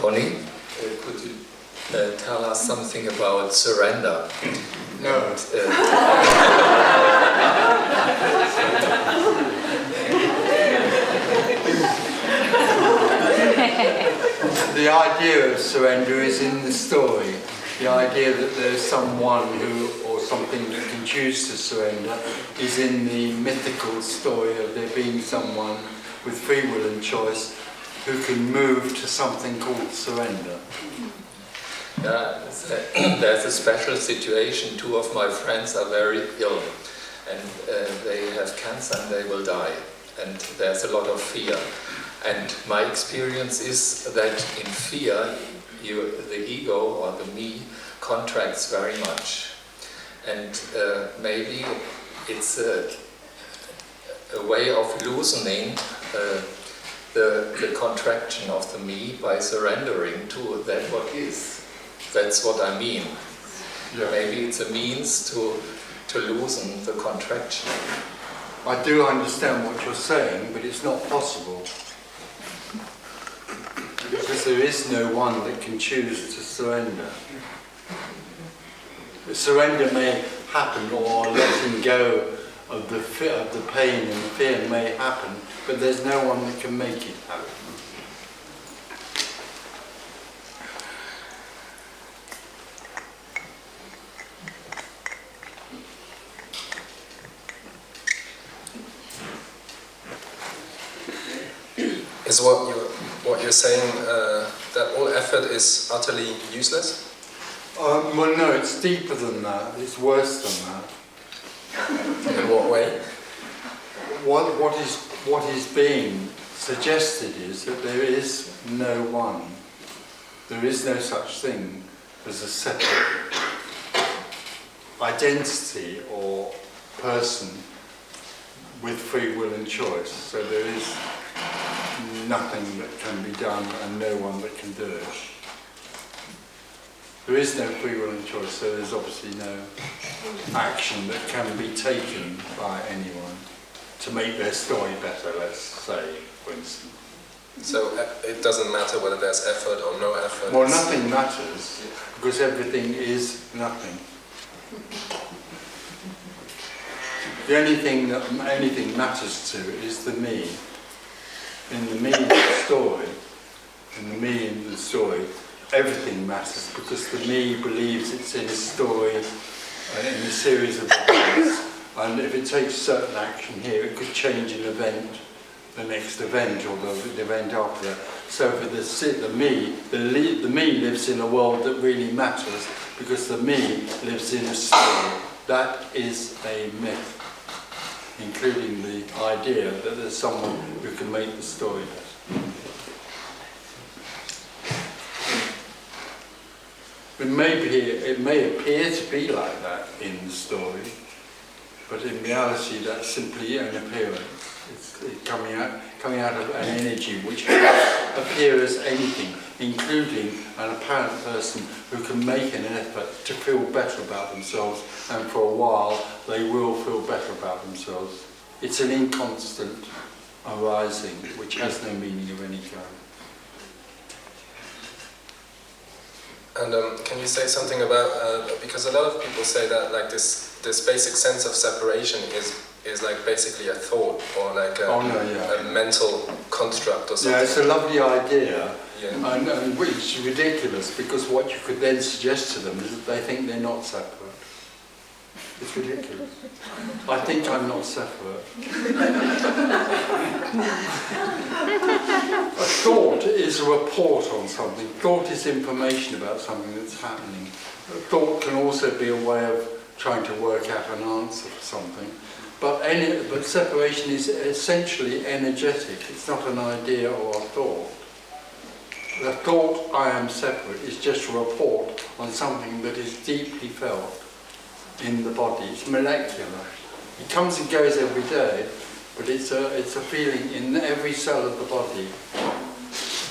Tony, could you tell us something about surrender? No. And, the idea of surrender is in the story. The idea that there's someone who, or something that can choose to surrender, is in the mythical story of there being someone with free will and choice who can move to something called surrender. There's a special situation. Two of my friends are very ill, and they have cancer and they will die. And there's a lot of fear. And my experience is that in fear, the ego or the me contracts very much. And maybe it's a way of loosening the contraction of the me by surrendering to that what is. That's what I mean. Yeah. Maybe it's a means to loosen the contraction. I do understand what you're saying, but it's not possible. Because there is no one that can choose to surrender. Surrender may happen, or letting go of the pain and fear may happen, but there's no one that can make it happen. Is what you're saying that all effort is utterly useless? Well, no, it's deeper than that. It's worse than that. In what way? What is being suggested is that there is no one. There is no such thing as a separate identity or person with free will and choice. So there is nothing that can be done and no one that can do it. There is no free will and choice, so there's obviously no action that can be taken by anyone to make their story better, let's say, for instance. So it doesn't matter whether there's effort or no effort? Well, nothing matters, because everything is nothing. The only thing that anything matters to is the me. In the me in the story, everything matters, because the me believes it's in a story, in a series of events, and if it takes certain action here, it could change an event, the next event, or the event after that. So for the me lives in a world that really matters, because the me lives in a story. That is a myth, including the idea that there's someone who can make the story better. It may appear to be like that in the story, but in reality that's simply an appearance. It's coming out of an energy which can appear as anything, including an apparent person who can make an effort to feel better about themselves, and for a while they will feel better about themselves. It's an inconstant arising which has no meaning of any kind. And can you say something about, because a lot of people say that like this basic sense of separation is like basically a thought, or like a mental construct or something. Yeah, it's a lovely idea, yeah. and which is ridiculous, because what you could then suggest to them is that they think they're not separate. It's ridiculous. I think I'm not separate. A thought is a report on something. Thought is information about something that's happening. A thought can also be a way of trying to work out an answer for something. But separation is essentially energetic. It's not an idea or a thought. The thought, I am separate, is just a report on something that is deeply felt in the body. It's molecular. It comes and goes every day, but it's a feeling in every cell of the body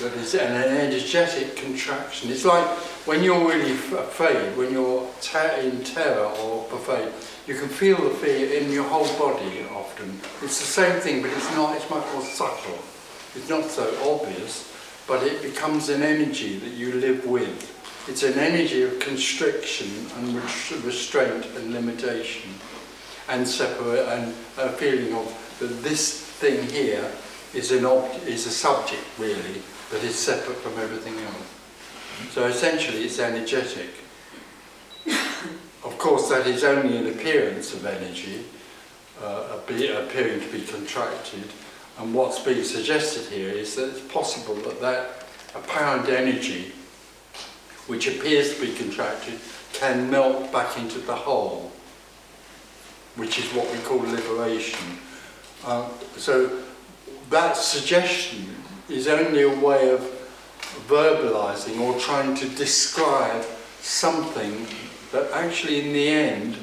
that is an energetic contraction. It's like when you're really afraid, when you're in terror or afraid, you can feel the fear in your whole body often. It's the same thing, but it's not. It's much more subtle. It's not so obvious, but it becomes an energy that you live with. It's an energy of constriction and restraint and limitation, and separate, and a feeling of that this thing here is a subject really that is separate from everything else. So essentially, it's energetic. Of course, that is only an appearance of energy, appearing to be contracted. And what's being suggested here is that it's possible that that apparent energy, which appears to be contracted, can melt back into the whole, which is what we call liberation. So that suggestion is only a way of verbalizing or trying to describe something that actually in the end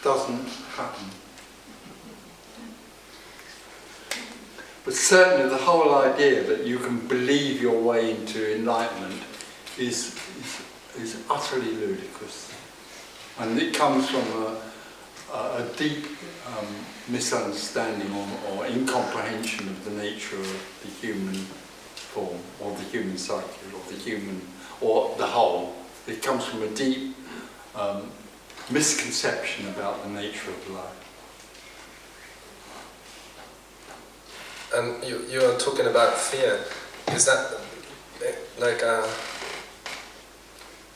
doesn't happen. But certainly the whole idea that you can believe your way into enlightenment is utterly ludicrous. And it comes from a deep misunderstanding or incomprehension of the nature of the human form, or the human psyche, or the whole. It comes from a deep misconception about the nature of life. And you are talking about fear. Is that like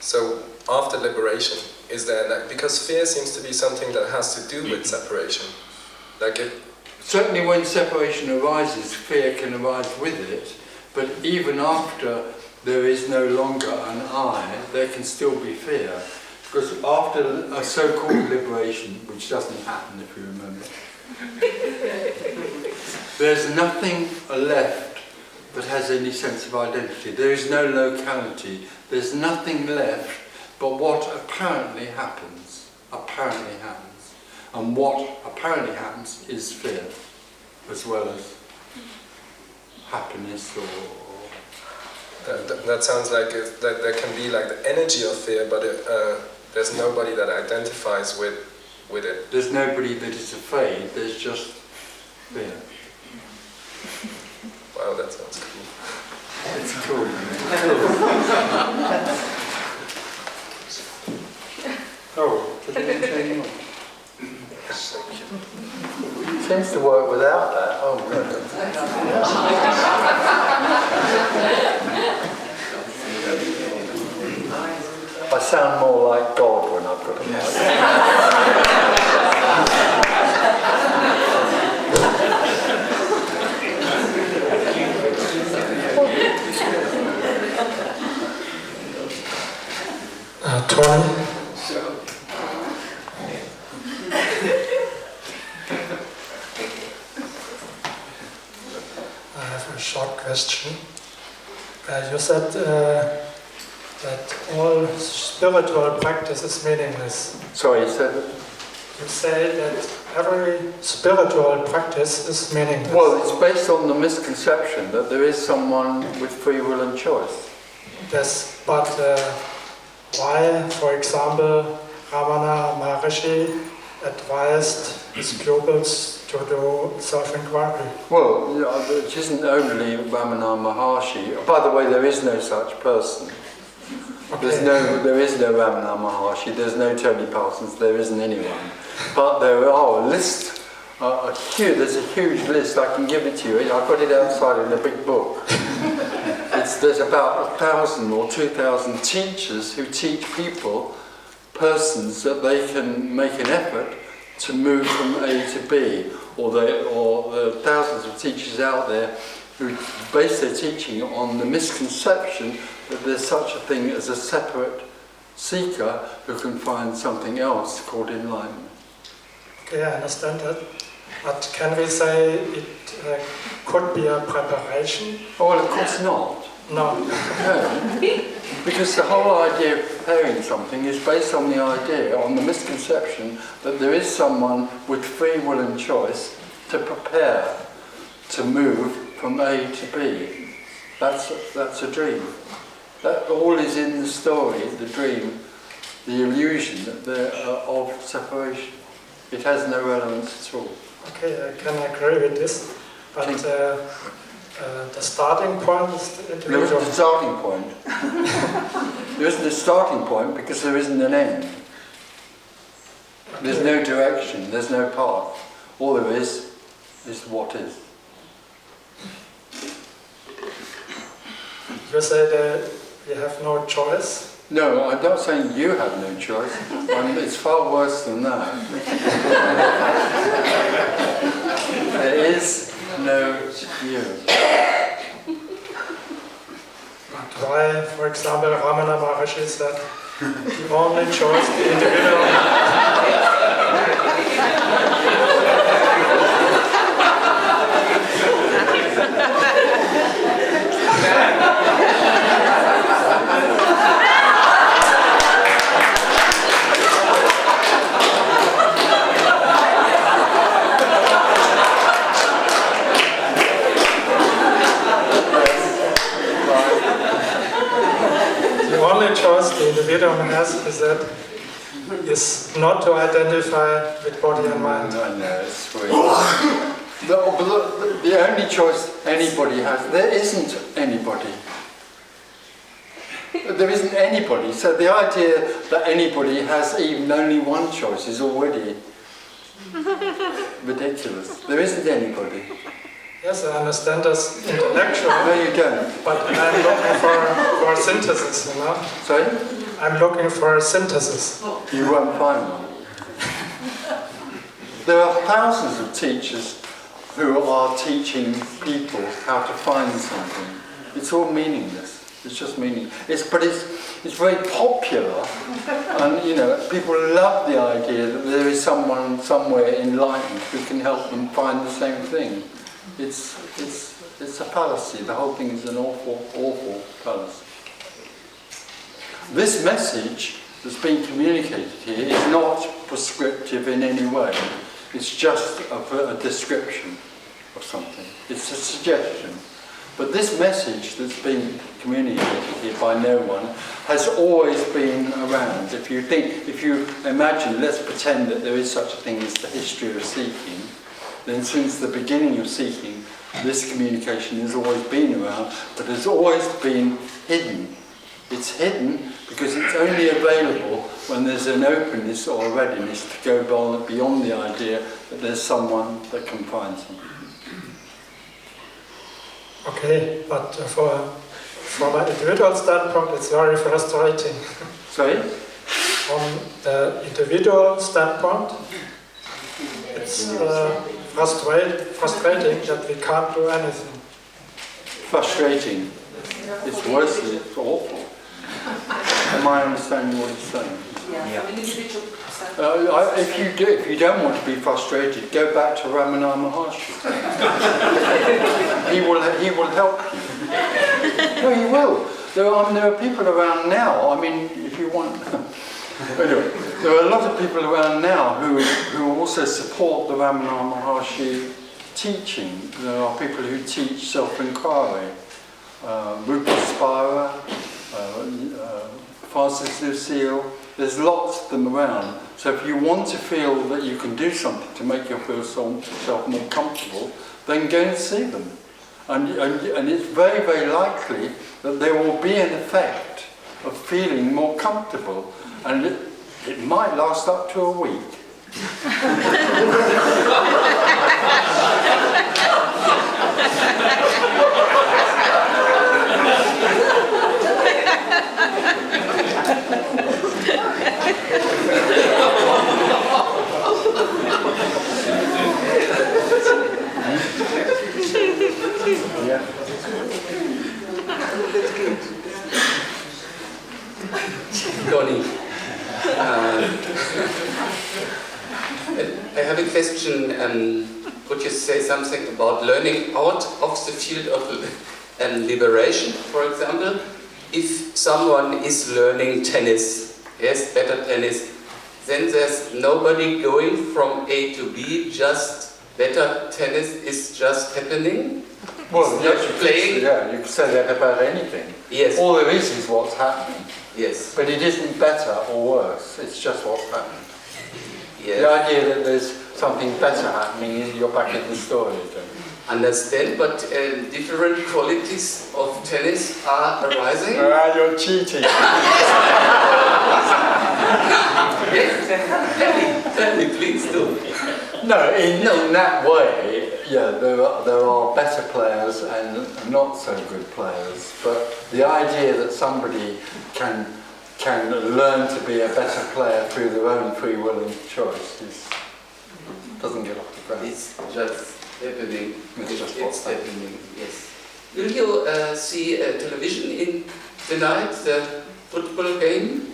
so after liberation, is there like, because fear seems to be something that has to do with separation, like it. Certainly when separation arises, fear can arise with it, but even after there is no longer an I, there can still be fear. Because after a so-called liberation, which doesn't happen if you remember, there's nothing left that has any sense of identity. There is no locality. There's nothing left but what apparently happens. Apparently happens. And what apparently happens is fear, as well as happiness or that sounds like that there can be like the energy of fear, but there's nobody that identifies with it. There's nobody that is afraid, there's just fear. Wow, that sounds cool. It's cool. Oh, does it say more? It seems to work without that. Oh, no. I sound more like God when I've got a mic. Tony? I have a short question. You said that all spiritual practice is meaningless. Sorry, you said that? You say that every spiritual practice is meaningless. Well, it's based on the misconception that there is someone with free will and choice. Yes, but why, for example, Ramana Maharishi advised his pupils to do self-inquiry? Well, it isn't only Ramana Maharshi. By the way, there is no such person. Okay. There is no Ramana Maharshi, there's no Tony Parsons, there isn't anyone. But there are a list, there's a huge list, I can give it to you. I've got it outside in a big book. There's about 1,000 or 2,000 teachers who teach persons, that they can make an effort to move from A to B, or there are thousands of teachers out there who base their teaching on the misconception that there's such a thing as a separate seeker who can find something else called enlightenment. Okay, I understand that. But can we say it could be a preparation? Oh, well, of course not. No. No. Because the whole idea of preparing something is based on the misconception that there is someone with free will and choice to prepare to move from A to B. That's a dream. That all is in the story, the dream, the illusion of separation. It has no relevance at all. Okay, I can agree with this, but the starting point is the There individual. isn't a starting point. There isn't a starting point because there isn't an end. There's no direction, there's no path. All there is what is. You say that you have no choice. No, I'm not saying you have no choice. It's far worse than that. There is no you. But why, for example, Ramana Maharshi said, the only choice the individual. The only choice the individual has is not to identify with body and mind. No, it's sweet. The only choice anybody has, there isn't anybody. There isn't anybody. So the idea that anybody has even only one choice is already ridiculous. There isn't anybody. Yes, I understand this intellectually. No, you don't. But I'm looking for a synthesis, you know? Sorry? I'm looking for a synthesis. You won't find one. There are thousands of teachers who are teaching people how to find something. It's all meaningless. It's just meaningless. But it's very popular, and people love the idea that there is someone somewhere enlightened who can help them find the same thing. It's a fallacy. The whole thing is an awful, awful fallacy. This message that's being communicated here is not prescriptive in any way. It's just a description of something. It's a suggestion. But this message that's being communicated here by no one has always been around. If you imagine, let's pretend that there is such a thing as the history of seeking, then since the beginning of seeking, this communication has always been around, but has always been hidden. It's hidden because it's only available when there's an openness or a readiness to go beyond the idea that there's someone that can find something. Okay, but from an individual standpoint, it's very frustrating. Sorry? From the individual standpoint, it's frustrating that we can't do anything. Frustrating. It's worse, it's awful. Am I understanding what he's saying? Yeah. From an individual standpoint. If you don't want to be frustrated, go back to Ramana Maharshi. he will help you. No, he will. There are people around now. I mean, if you want. Anyway, there are a lot of people around now who also support the Ramana Maharshi teaching. There are people who teach self-inquiry. Rupa Spira, Francis Lucille. There's lots of them around. So if you want to feel that you can do something to make yourself more comfortable, then go and see them. And it's very, very likely that there will be an effect of feeling more comfortable. And it might last up to a week. Yeah. Tony, I have a question. Could you say something about learning out of the field of liberation, for example? If someone is learning tennis, yes, better tennis, then there's nobody going from A to B, just better tennis is just happening? Well, yes, playing. You can say that about anything. Yes. All there is what's happening. Yes. But it isn't better or worse, it's just what's happening. Yes. The idea that there's something better happening is you're back in the story again. understand, but different qualities of tennis are arising. You're cheating. Yes, tell me, please do. No, in that way, yeah, there are better players and not so good players. But the idea that somebody can learn to be a better player through their own free will and choice doesn't get off the ground. It's just happening. It's happening. Yes. Will you see television in tonight? The football game?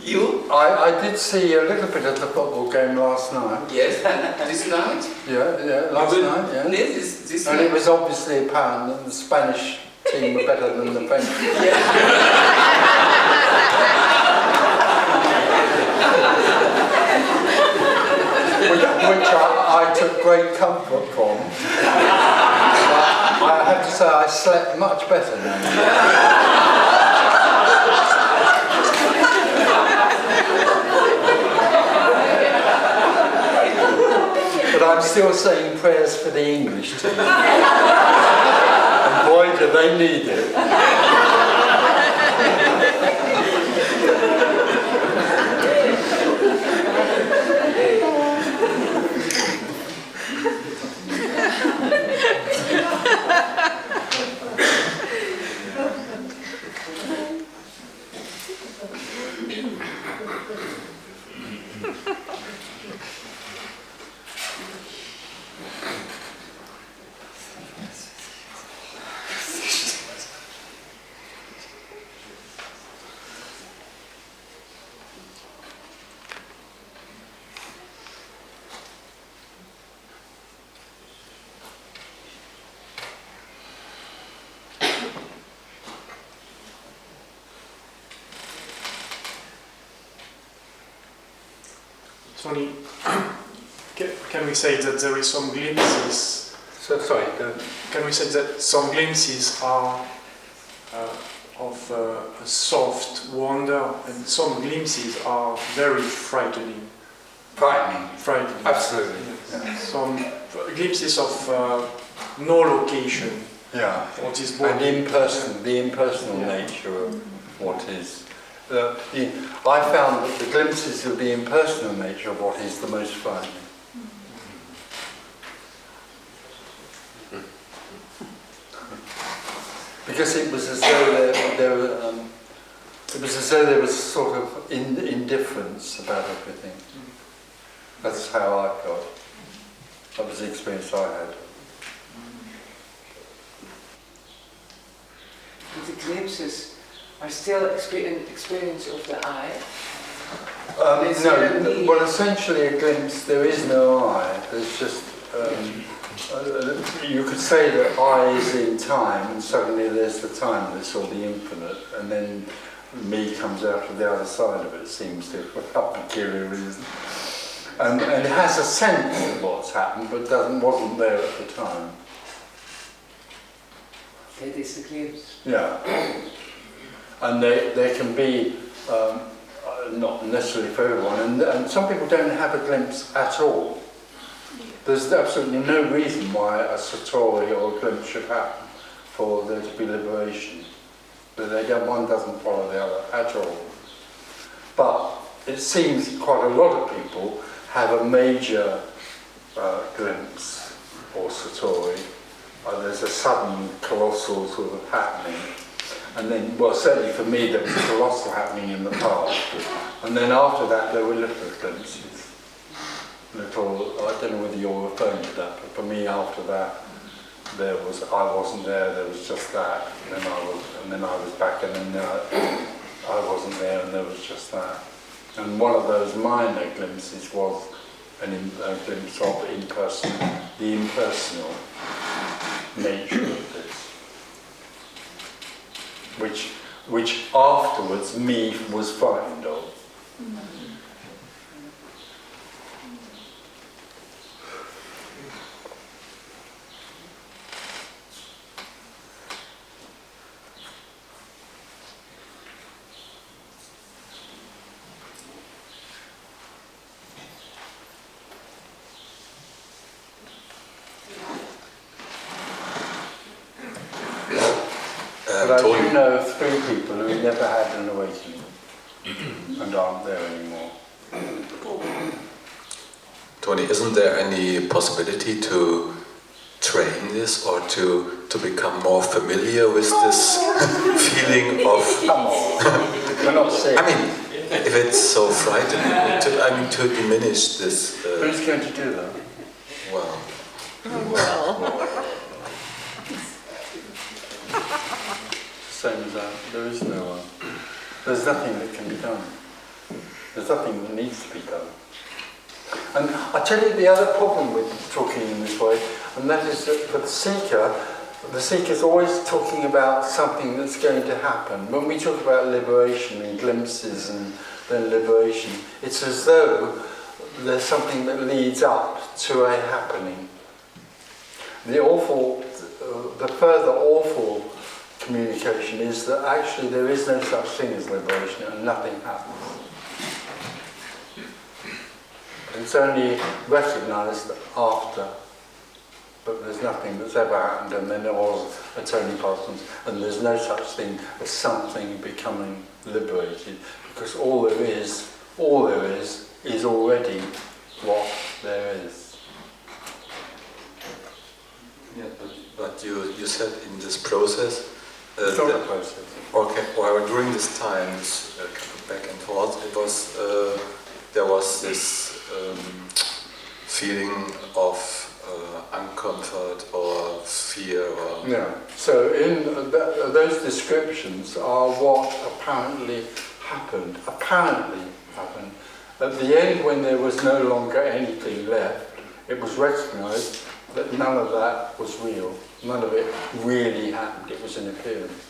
You? I did see a little bit of the football game last night. Yes, this night? Yeah, last night, yeah. Yes, this And night. it was obviously apparent that the Spanish team were better than the French. which I took great comfort from. I have to say I slept much better now. But I'm still saying prayers for the English team. And boy, do they need it. Tony, can we say that there is some glimpses? Sorry. Can we say that some glimpses are of a soft wonder, and some glimpses are very frightening? Frightening. Absolutely. Yes. Yeah. Some glimpses of no location. Yeah. What is and the impersonal nature of what is. I found that the glimpses of the impersonal nature of what is the most frightening. Because it was as though there was sort of indifference about everything. That's how I felt. That was the experience I had. The glimpses are still experience of the eye. No, well, essentially a glimpse. There is no I. There's just you could say that I is in time, and suddenly there's the timeless or the infinite, and then me comes out of the other side of it. Seems to, for a peculiar reason, and it has a sense of what's happened, but wasn't there at the time. That is the glimpse. Yeah. And there can be, not necessarily for everyone, and some people don't have a glimpse at all. There's absolutely no reason why a satori or a glimpse should happen for there to be liberation. But one doesn't follow the other at all. But it seems quite a lot of people have a major glimpse or satori. There's a sudden colossal sort of happening. And then, well, certainly for me, there was a colossal happening in the past. And then after that, there were little glimpses. I don't know whether you're referring to that, but for me, after that, I wasn't there, there was just that. And then I was back, and then I wasn't there, and there was just that. And one of those minor glimpses was a glimpse of the impersonal nature of this, which afterwards me was frightened of. But I do know of 3 people who never had an awakening and aren't there anymore. Tony, isn't there any possibility to train this or to become more familiar with this feeling of... Come on, we're not sick. I mean, if it's so frightening, to diminish this... Who's going to do that? Well... Same as that. There is no one. There's nothing that can be done. There's nothing that needs to be done. And I tell you the other problem with talking in this way, and that is that for the seeker's always talking about something that's going to happen. When we talk about liberation and glimpses and then liberation, it's as though there's something that leads up to a happening. The further awful communication is that actually there is no such thing as liberation and nothing happens. It's only recognised after, but there's nothing that's ever happened, and then there was a Tony Parsons, and there's no such thing as something becoming liberated, because all there is already what there is. Yeah, but you said in this process... it's not a process. Okay, well, during this time, back and forth, it was... there was this feeling of uncomfort or fear or... Yeah, so in those descriptions are what apparently happened. At the end, when there was no longer anything left, it was recognised that none of that was real. None of it really happened. It was an appearance.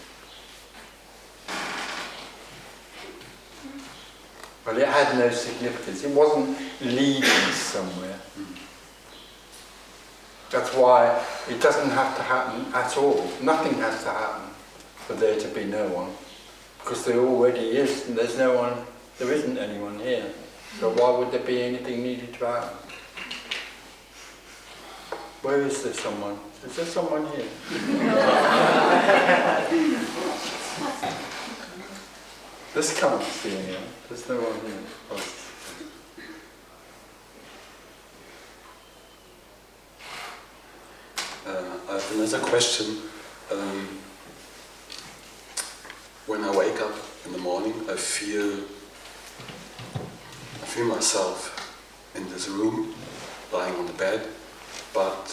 But it had no significance. It wasn't leading somewhere. That's why it doesn't have to happen at all. Nothing has to happen for there to be no one. Because there already is, and there's no one, there isn't anyone here. So why would there be anything needed to happen? Where is there someone? Is there someone here? This can't see anyone. There's no one here. I have another question. When I wake up in the morning, I feel myself in this room, lying on the bed, but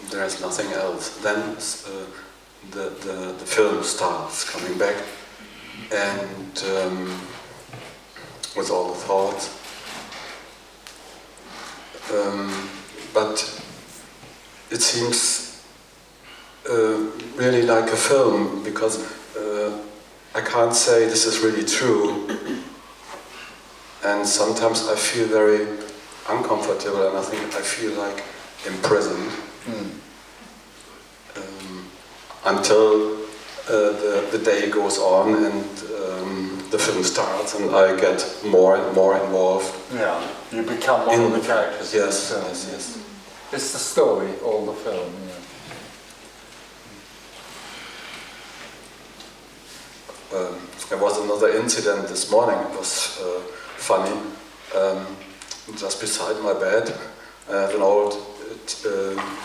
there's nothing else. Then the film starts coming back, and with all the thoughts. But it seems really like a film, because I can't say this is really true, and sometimes I feel very uncomfortable, and I feel like imprisoned until the day goes on and the film starts, and I get more and more involved. Yeah, you become one of the characters. Yes, in the film. yes. It's the story, all the film. Yeah. There was another incident this morning. It was funny. Just beside my bed, I have an old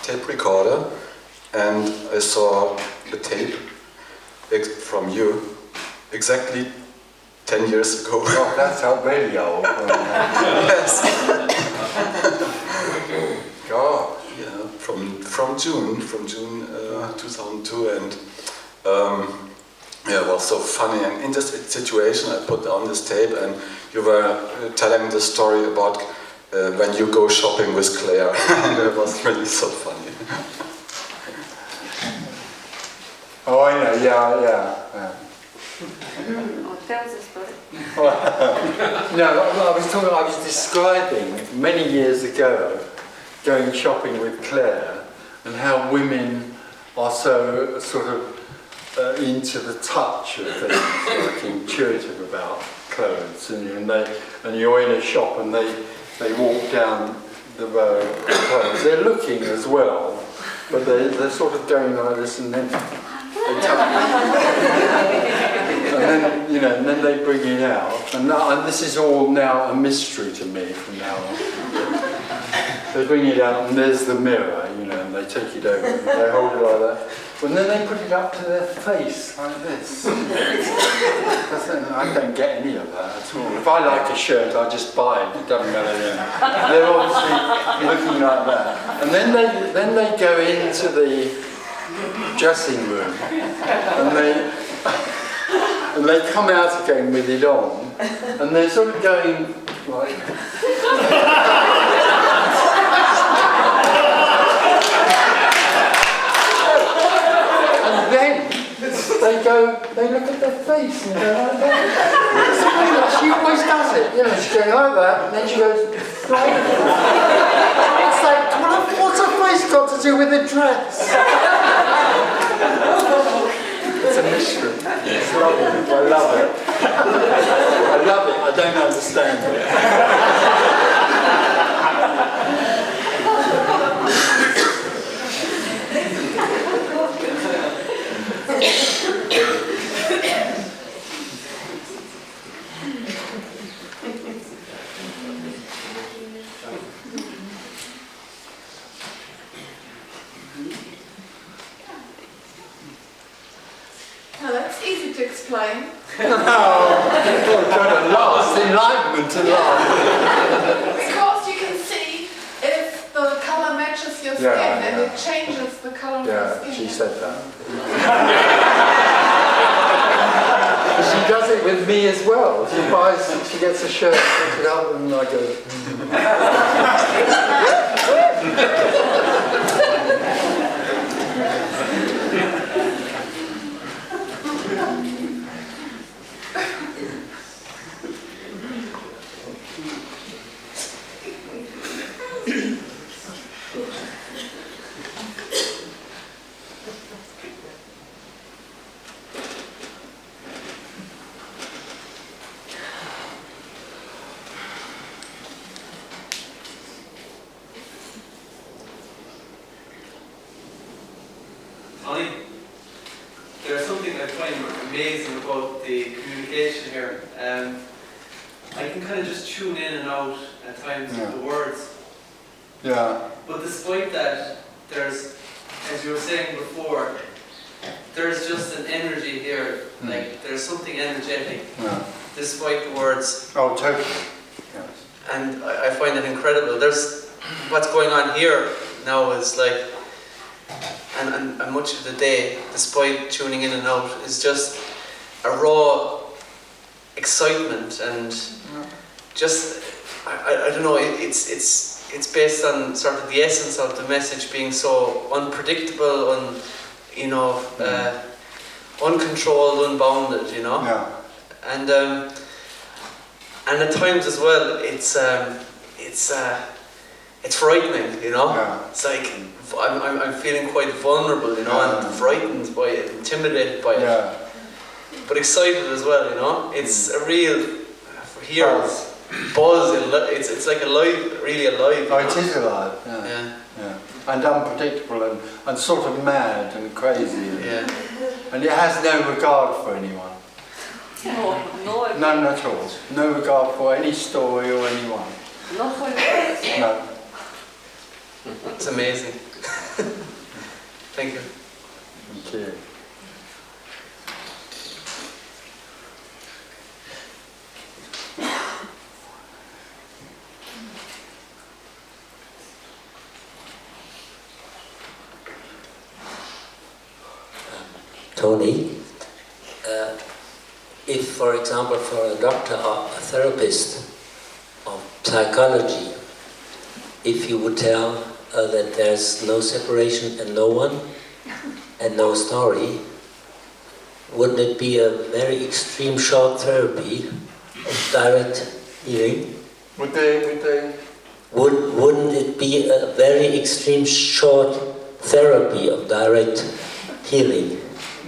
tape recorder, and I saw a tape from you exactly 10 years ago. Oh, that's how very old. Yes. God. Yeah, from June 2002, and yeah, it was so funny. And in this situation, I put on this tape, and you were telling the story about when you go shopping with Claire, and it was really so funny. Oh, I know. Yeah. Oh, tell the story. No, I was describing many years ago going shopping with Claire, and how women are so sort of into the touch of things, like intuitive about clothes, and you're in a shop and they walk down the row of clothes. They're looking as well, but they're sort of going like this, and then they and then they bring it out, and this is all now a mystery to me from now on. They bring it out, and there's the mirror, and they take it over, and they hold it like that. And then they put it up to their face, like this. I don't get any of that at all. If I like a shirt, I just buy it. It doesn't matter then. They're obviously looking like that. And then they go into the dressing room, and they come out again with it on, and they're sort of going like. They look at their face and go like that. She always does it, she's going like that, and then she goes like that. It's like, what's her face got to do with the dress? It's a mystery. It's lovely. I love it. I love it. I don't understand it. Now that's easy to explain. Last enlightenment to last. Because you can see if the colour matches your skin and it changes the colour of your skin. Yeah, she said that. She does it with me as well. She gets a shirt, puts it up, and I go. There's something I find amazing about the communication here. I can kind of just tune in and out at times with the words. Yeah. But despite that, there's, as you were saying before, there's just an energy here. Like there's something energetic, despite the words. Oh, totally. Yes. And I find it incredible. There's what's going on here now is like. And much of the day, despite tuning in and out, is just a raw excitement and just I don't know. It's based on sort of the essence of the message being so unpredictable, uncontrolled, unbounded. Yeah. And at times as well, it's frightening. Yeah. It's like. I'm feeling quite vulnerable, and frightened by it, intimidated by it, but excited as well, It's a real buzz. It's like really alive. Oh, it is alive. Yeah. And unpredictable and sort of mad and crazy. And it has no regard for anyone. None at all. No regard for any story or anyone. Not for you. No. It's amazing. Thank you. Thank you. Tony, if, for example, for a doctor or a therapist of psychology, if you would tell that there's no separation and no one and no story, wouldn't it be a very extreme short therapy of direct healing? Would they? Wouldn't it be a very extreme short therapy of direct healing?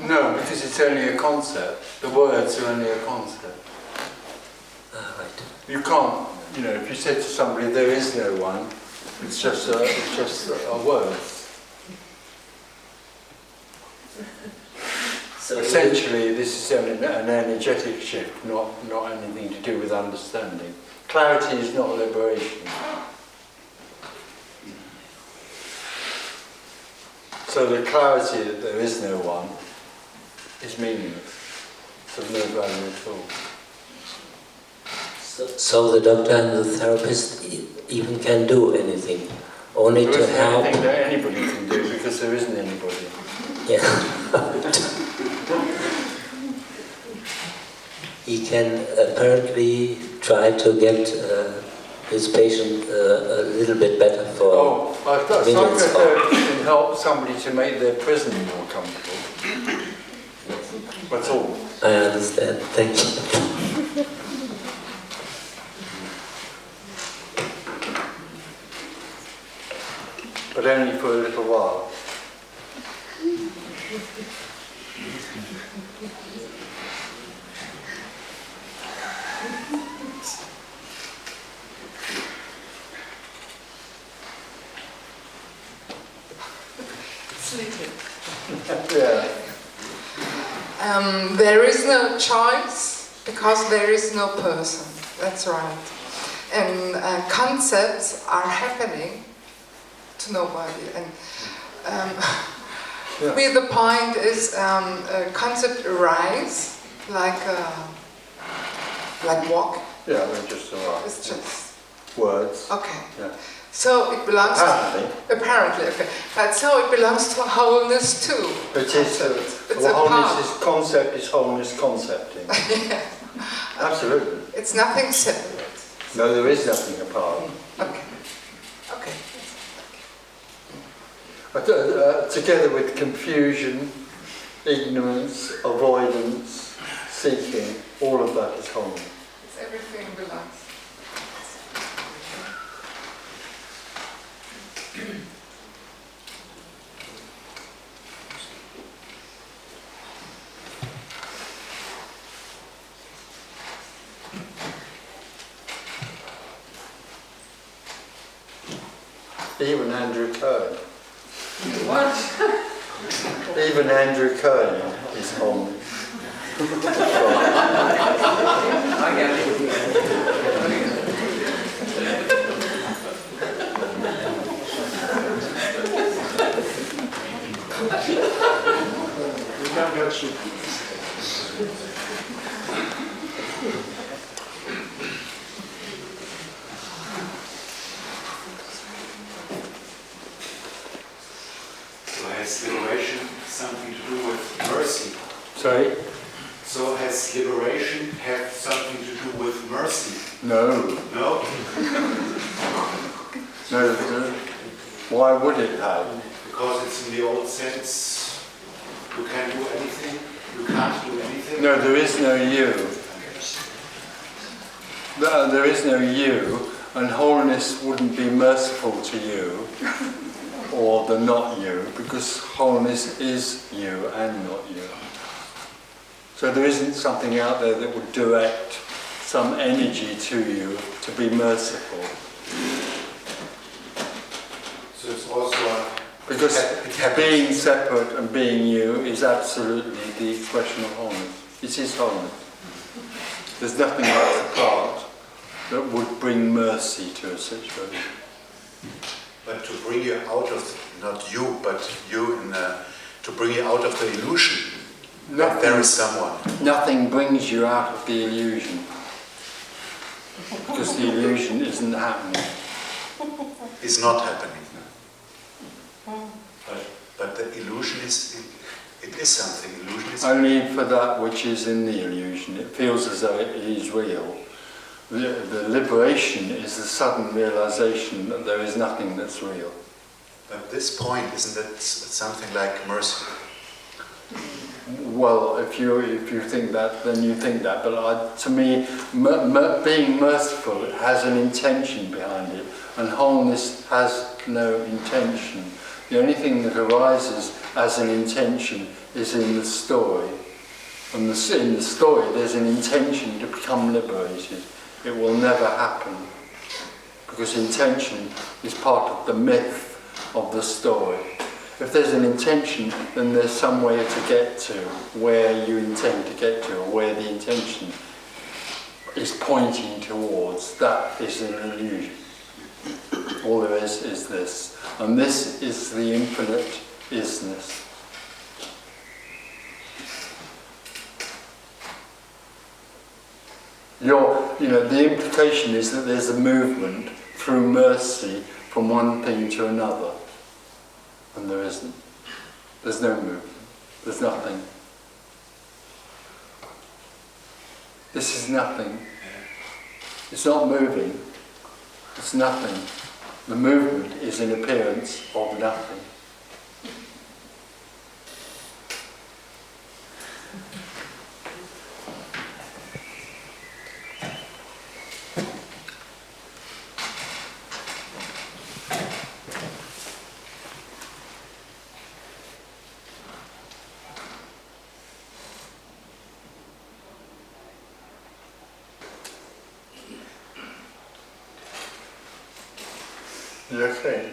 No, because it's only a concept. The words are only a concept. Right. You can't, if you said to somebody there is no one, it's just a word. So essentially, this is an energetic shift, not anything to do with understanding. Clarity is not liberation. So the clarity that there is no one is meaningless. It's of no value at all. So the doctor and the therapist even can do anything, only there to help. There isn't anything that anybody can do because there isn't anybody. Yeah. He can apparently try to get his patient a little bit better for minutes. Psychotherapy can help somebody to make their prison more comfortable. That's all. I understand. Thank you. But only for a little while. Sleeping. Yeah. There is no choice because there is no person. That's right. And concepts are happening to nobody. And with the point is a concept arise like walk. Yeah, they're just arise. It's just words. Okay. Yeah. So it belongs apparently, okay. But so it belongs to wholeness too. It is. Concept is wholeness concepting. Yeah. Absolutely. It's nothing separate. No, there is nothing apart. Okay. Okay. Together with confusion, ignorance, avoidance, seeking, all of that is wholeness. Everything belongs. Even Andrew Cohen. What? Even Andrew Cohen is wholeness. So has liberation something to do with mercy? Sorry? So has liberation have something to do with mercy? No. No? No. Why would it have? Because it's in the old sense, you can do anything, you can't do anything. No, there is no you. There is no you, and wholeness wouldn't be merciful to you, or the not you, because wholeness is you and not you. So there isn't something out there that would direct some energy to you to be merciful. So it's also because being separate and being you is absolutely the expression of wholeness. It is wholeness. There's nothing that's apart that would bring mercy to a situation. But to bring you out of, not you, but you, to bring you out of the illusion that there is someone. Nothing brings you out of the illusion. Because the illusion isn't happening. It's not happening. But the illusion is, it is something. Illusion is only for that which is in the illusion. It feels as though it is real. The liberation is the sudden realization that there is nothing that's real. But this point, isn't that something like mercy? Well, if you think that, then you think that. But to me, being merciful has an intention behind it, and wholeness has no intention. The only thing that arises as an intention is in the story. And in the story, there's an intention to become liberated. It will never happen, because intention is part of the myth of the story. if there's an intention, then there's some way to get to where you intend to get to, or where the intention is pointing towards. That is an illusion. All there is this. And this is the infinite isness. The implication is that there's a movement through mercy from one thing to another. And there isn't. There's no movement. There's nothing. This is nothing. It's not moving. It's nothing. The movement is an appearance of nothing. You okay?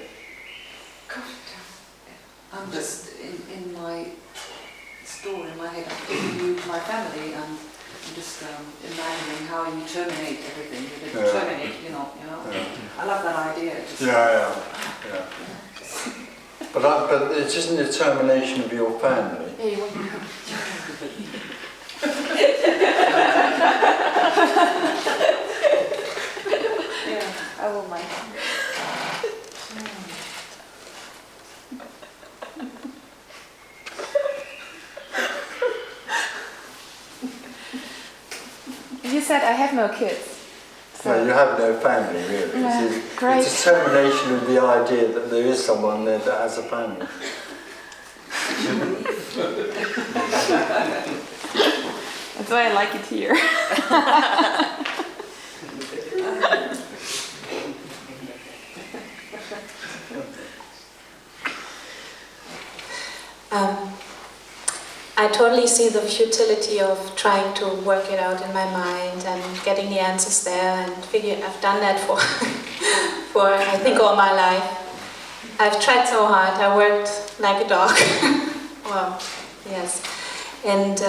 I'm just in my story in my head. I'm giving you my family, and I'm just imagining how you terminate everything. You terminate, you know. Yeah. I love that idea. Yeah. But it isn't a termination of your family. Yeah, I will mind. You said I have no kids. So No, you have no family, really. Great. It's a termination of the idea that there is someone there that has a family. That's why I like it here. I totally see the futility of trying to work it out in my mind and getting the answers there and I've done that for I think all my life. I've tried so hard. I worked like a dog. Well, yes. And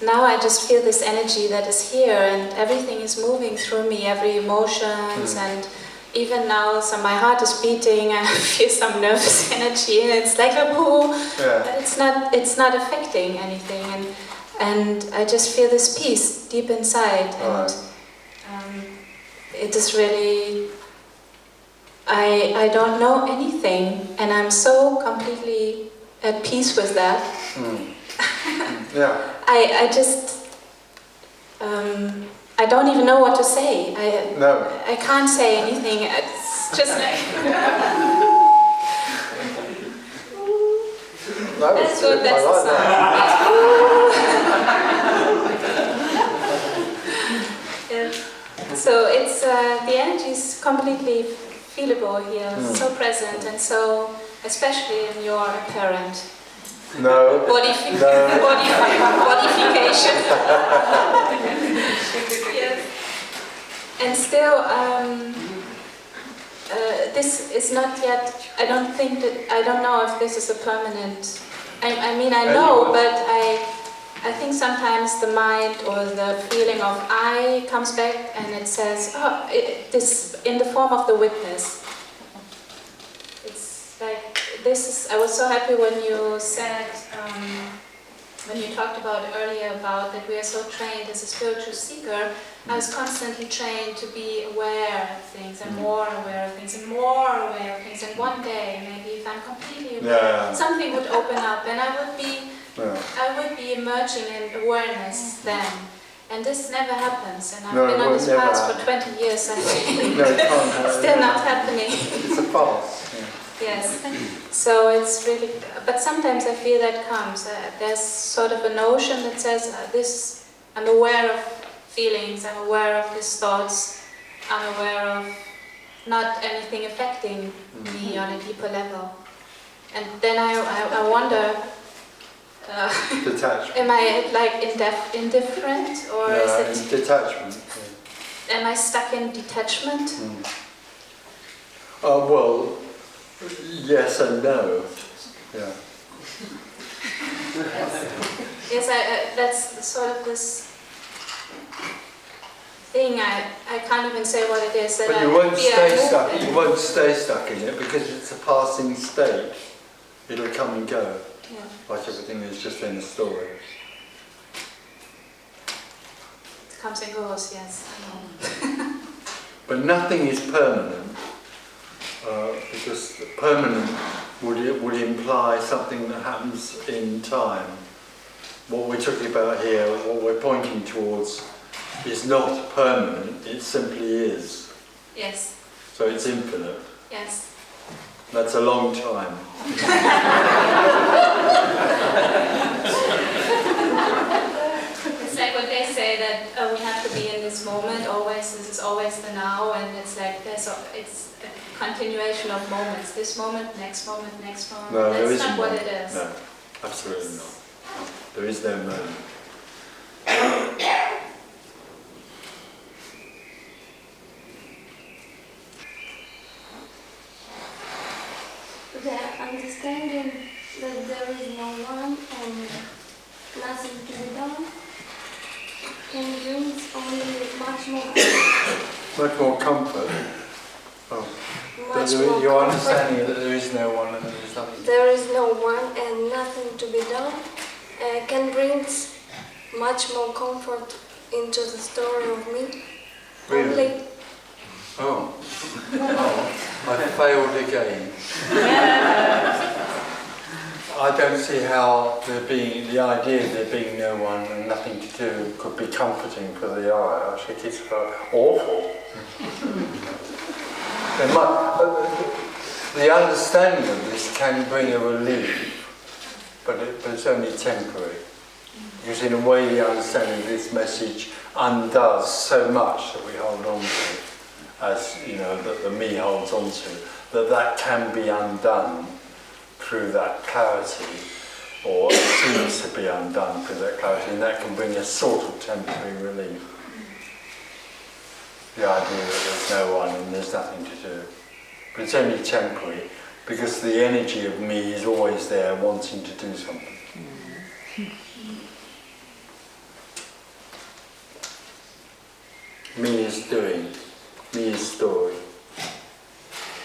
now I just feel this energy that is here and everything is moving through me, every emotions and even now, so my heart is beating, I feel some nervous energy, and it's like a boo, but it's not affecting anything, and I just feel this peace deep inside, and it is really, I don't know anything, and I'm so completely at peace with that. I just, I don't even know what to say. I can't say anything. It's just like... That's what that's the sound. So it's the energy is completely feelable here, so present, and so especially in your apparent bodification. Yes. And still, this is not yet. I don't know if this is a permanent. I mean, I know, but I think sometimes the mind or the feeling of I comes back and it says, oh, this in the form of the witness. It's like, this is, I was so happy when you said, when you talked about earlier about that we are so trained as a spiritual seeker. I was constantly trained to be aware of things and more aware of things and more aware of things, and one day maybe if I'm completely aware, something would open up and I would be emerging in awareness then. And this never happens, and I've been on this path for 20 years, I think. Still not happening. It's a farce. Yes. So it's really, but sometimes I feel that comes. There's sort of a notion that says this, I'm aware of feelings, I'm aware of these thoughts, I'm aware of not anything affecting me on a deeper level. And then I wonder, am I like indifferent, or is it detachment? Am I stuck in detachment? Well, yes and no. Yeah. Yes, that's sort of this thing. I can't even say what it is. That But you won't stay stuck. You won't stay stuck in it because it's a passing state. It'll come and go, like everything is just in the story. It comes and goes. Yes. But nothing is permanent, because permanent would imply something that happens in time. What we're talking about here, what we're pointing towards, is not permanent, it simply is. Yes. So it's infinite. Yes. That's a long time. It's like what they say that we have to be in this moment always. This is always the now, and it's like it's a continuation of moments. This moment, next moment, next moment. No, That's there isn't not what one. it is. No, absolutely not. There is no moment. The understanding that there is no one and nothing to be done can bring only much more comfort. Oh. Much But more your comfort. understanding that there is no one and there is nothing. There is no one and nothing to be done can bring much more comfort into the story of me. Really? Only Oh. I failed again. I don't see how the idea of there being no one and nothing to do could be comforting for the eye. I think it's awful. The understanding of this can bring a relief, but it's only temporary. Because in a way the understanding of this message undoes so much that we hold on to, as you know, that the me holds on to, that can be undone through that clarity, or seems to be undone through that clarity, and that can bring a sort of temporary relief. The idea that there's no one and there's nothing to do. But it's only temporary, because the energy of me is always there wanting to do something. Me is doing, me is story,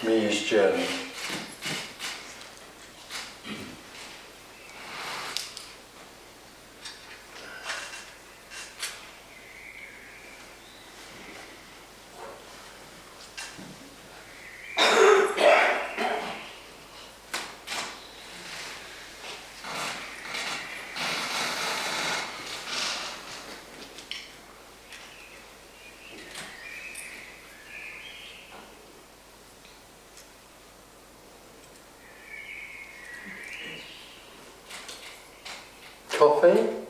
me is journey. Coffee?